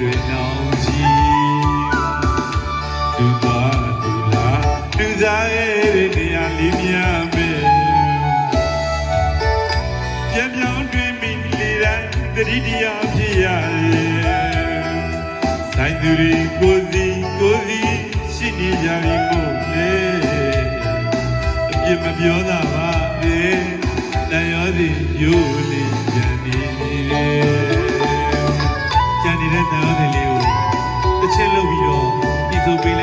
တွေနောင်ကြီးသူသွားသူလာသူစားရဲ့နေရာလေးများပဲပြန်ပြောင်းတွင်မိလေတိုင်းတတိတရားဖြစ်ရတယ်ဆိုင်သူတွေကိုစီရှိနေကြပြီမို့လေအပြစ်မပြောတာပါလေတန်ရောစီရိုးလေးကြံနေတယ်ကြံနေတဲ့တန်ရောစီလေးကိုတစ်ချက်လုပ်ပြီးတော့ဒီဆိုပေး